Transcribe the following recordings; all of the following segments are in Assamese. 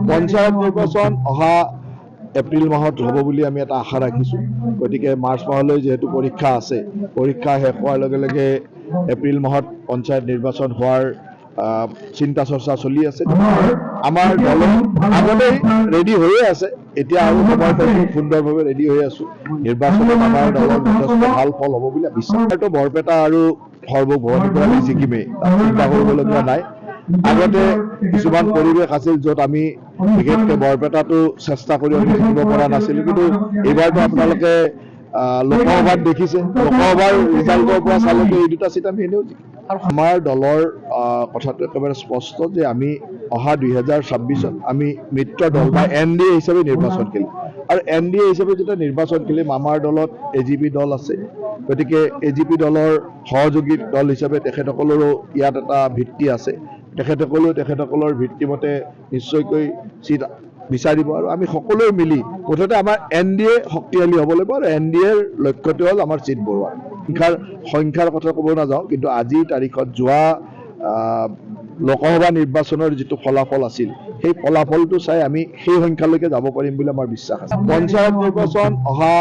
পঞ্চায়ত নিৰ্বাচন অহা এপ্ৰিল মাহত হ'ব বুলি আমি এটা আশা ৰাখিছোঁ। গতিকে মাৰ্চ মাহলৈ যিহেতু পৰীক্ষা আছে, পৰীক্ষা শেষ হোৱাৰ লগে লগে এপ্ৰিল মাহত পঞ্চায়ত নিৰ্বাচন হোৱাৰ চিন্তা চৰ্চা চলি আছে। আমাৰ দল আগতেই ৰেডি হৈয়ে আছে, এতিয়া আৰু সময় পাইছোঁ সুন্দৰভাৱে ৰেডি হৈ আছোঁ। নিৰ্বাচনত আমাৰ দলৰ যথেষ্ট ভাল ফল হ'ব বুলি বিশ্বাস। বৰপেটা আৰু সৰ্বভৌমনিৰ পৰা আমি জিকিমেই, চিন্তা কৰিবলগীয়া নাই। আগতে কিছুমান পৰিৱেশ আছিল য'ত আমি বিশেষকৈ বৰপেটাটো চেষ্টা কৰি আমি জিকিব পৰা নাছিলোঁ, কিন্তু এইবাৰতো আপোনালোকে লোকসভাত দেখিছে, লোকসভাৰ ৰিজাল্টৰ পৰা চালেতো এই দুটা চিট আমি এনেও জিকিম। আৰু আমাৰ দলৰ কথাটো একেবাৰে স্পষ্ট যে আমি অহা 2026ত আমি মিত্ৰ দল বা NDA হিচাপে নিৰ্বাচন খেলিম। আৰু NDA হিচাপে যেতিয়া নিৰ্বাচন খেলিম, আমাৰ দলত AGP দল আছে। গতিকে AGP দলৰ সহযোগী দল হিচাপে তেখেতসকলৰো ইয়াত এটা ভিত্তি আছে। তেখেতসকলেও তেখেতসকলৰ ভিত্তিমতে নিশ্চয়কৈ চিট বিচাৰিব আৰু আমি সকলোৱে মিলি মুঠতে আমাৰ NDA শক্তিশালী হ'ব লাগিব। আৰু NDAৰ লক্ষ্যটো হ'ল আমাৰ চিট বঢ়োৱা। সংখ্যাৰ কথা ক'ব নাযাওঁ, কিন্তু আজিৰ তাৰিখত যোৱা লোকসভা নিৰ্বাচনৰ যিটো ফলাফল আছিল, সেই ফলাফলটো চাই আমি সেই সংখ্যালৈকে যাব পাৰিম বুলি আমাৰ বিশ্বাস আছে। পঞ্চায়ত নিৰ্বাচন অহা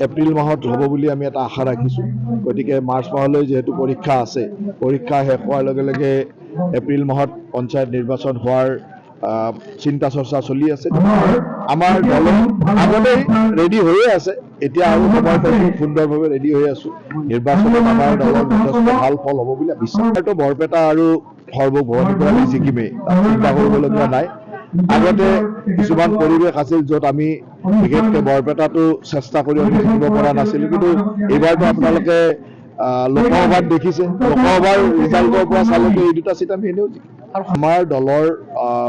এপ্ৰিল মাহত হ'ব বুলি আমি এটা আশা ৰাখিছোঁ। গতিকে মাৰ্চ মাহলৈ যিহেতু পৰীক্ষা আছে, পৰীক্ষা শেষ হোৱাৰ লগে লগে এপ্ৰিল মাহত পঞ্চায়ত নিৰ্বাচন হোৱাৰ চিন্তা চৰ্চা চলি আছে। আমাৰ দল আগতেই ৰেডি হৈয়ে আছে, এতিয়া আৰু সময় পাইছোঁ সুন্দৰভাৱে ৰেডি হৈ আছোঁ। নিৰ্বাচনত আমাৰ দলৰ যথেষ্ট ভাল ফল হ'ব বুলি বিশ্বাস। বৰপেটা আৰু সৰ্বভৌমনিৰ পৰা আমি জিকিমেই, চিন্তা কৰিবলগীয়া নাই। আগতে কিছুমান পৰিৱেশ আছিল য'ত আমি বিশেষকৈ বৰপেটাটো চেষ্টা কৰি আমি জিকিব পৰা নাছিলোঁ, কিন্তু এইবাৰতো আপোনালোকে লোকসভাত দেখিছে, লোকসভাৰ ৰিজাল্টৰ পৰা চালেতো এই দুটা চিট আমি এনেও জিকিম। আৰু আমাৰ দলৰ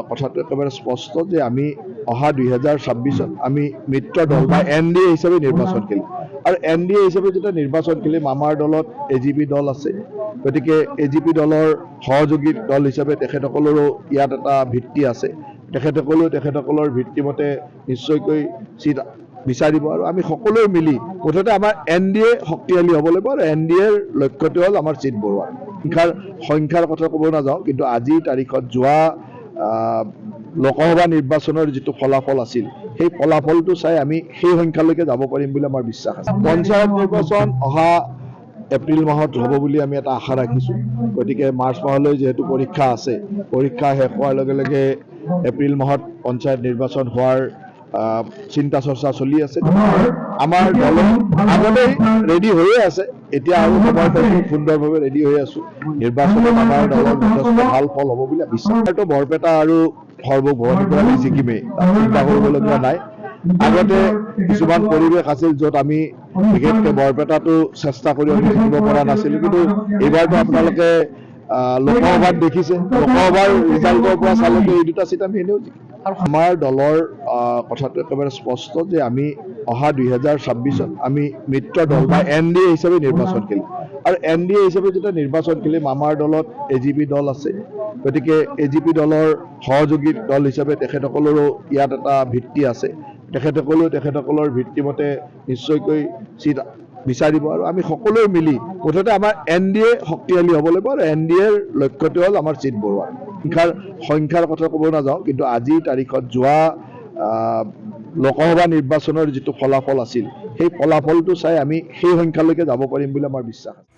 কথাটো একেবাৰে স্পষ্ট যে আমি অহা 2026ত আমি মিত্ৰ দল বা NDA হিচাপে নিৰ্বাচন খেলিম। আৰু NDA হিচাপে যেতিয়া নিৰ্বাচন খেলিম, আমাৰ দলত AGP দল আছে। গতিকে AGP দলৰ সহযোগী দল হিচাপে তেখেতসকলৰো ইয়াত এটা ভিত্তি আছে। তেখেতসকলেও তেখেতসকলৰ ভিত্তিমতে নিশ্চয়কৈ চিট বিচাৰিব আৰু আমি সকলোৱে মিলি মুঠতে আমাৰ NDA শক্তিশালী হ'ব লাগিব। আৰু NDAৰ লক্ষ্যটো হ'ল আমাৰ চিট বঢ়োৱা। সংখ্যাৰ কথা ক'ব নাযাওঁ, কিন্তু আজিৰ তাৰিখত যোৱা লোকসভা নিৰ্বাচনৰ যিটো ফলাফল আছিল, সেই ফলাফলটো চাই আমি সেই সংখ্যালৈকে যাব পাৰিম বুলি আমাৰ বিশ্বাস আছে। পঞ্চায়ত নিৰ্বাচন অহা এপ্ৰিল মাহত হ'ব বুলি আমি এটা আশা ৰাখিছোঁ। গতিকে মাৰ্চ মাহলৈ যিহেতু পৰীক্ষা আছে, পৰীক্ষা শেষ হোৱাৰ লগে লগে এপ্ৰিল মাহত পঞ্চায়ত নিৰ্বাচন হোৱাৰ চিন্তা চৰ্চা চলি আছে। আমাৰ দল আগতেই ৰেডি হৈয়ে আছে, এতিয়া আৰু সময় পাইছোঁ সুন্দৰভাৱে ৰেডি হৈ আছোঁ। নিৰ্বাচনত আমাৰ দলৰ যথেষ্ট ভাল ফল হ'ব বুলি বিশ্বাস। বৰপেটা আৰু সৰ্বভৌমনিৰ পৰা আমি জিকিমেই, চিন্তা কৰিবলগীয়া নাই। আগতে কিছুমান পৰিৱেশ আছিল য'ত আমি বিশেষকৈ বৰপেটাটো চেষ্টা কৰি আমি জিকিব পৰা নাছিলোঁ, কিন্তু এইবাৰতো আপোনালোকে লোকসভাত দেখিছে, লোকসভাৰ ৰিজাল্টৰ পৰা চালেতো এই দুটা চিট আমি এনেও জিকিম। আৰু আমাৰ দলৰ কথাটো একেবাৰে স্পষ্ট যে আমি অহা 2026ত আমি মিত্ৰ দল বা NDA হিচাপে নিৰ্বাচন খেলিম। আৰু NDA হিচাপে যেতিয়া নিৰ্বাচন খেলিম, আমাৰ দলত AGP দল আছে। গতিকে AGP দলৰ সহযোগী দল হিচাপে তেখেতসকলৰো ইয়াত এটা ভিত্তি আছে। তেখেতসকলেও তেখেতসকলৰ ভিত্তিমতে নিশ্চয়কৈ চিট বিচাৰিব আৰু আমি সকলোৱে মিলি মুঠতে আমাৰ NDA শক্তিশালী হ'ব লাগিব। আৰু NDAৰ লক্ষ্যটো হ'ল আমাৰ চিট বঢ়োৱা। সংখ্যাৰ কথা ক'ব নাযাওঁ, কিন্তু আজিৰ তাৰিখত যোৱা লোকসভা নিৰ্বাচনৰ যিটো ফলাফল আছিল, সেই ফলাফলটো চাই আমি সেই সংখ্যালৈকে যাব পাৰিম বুলি আমাৰ বিশ্বাস আছে।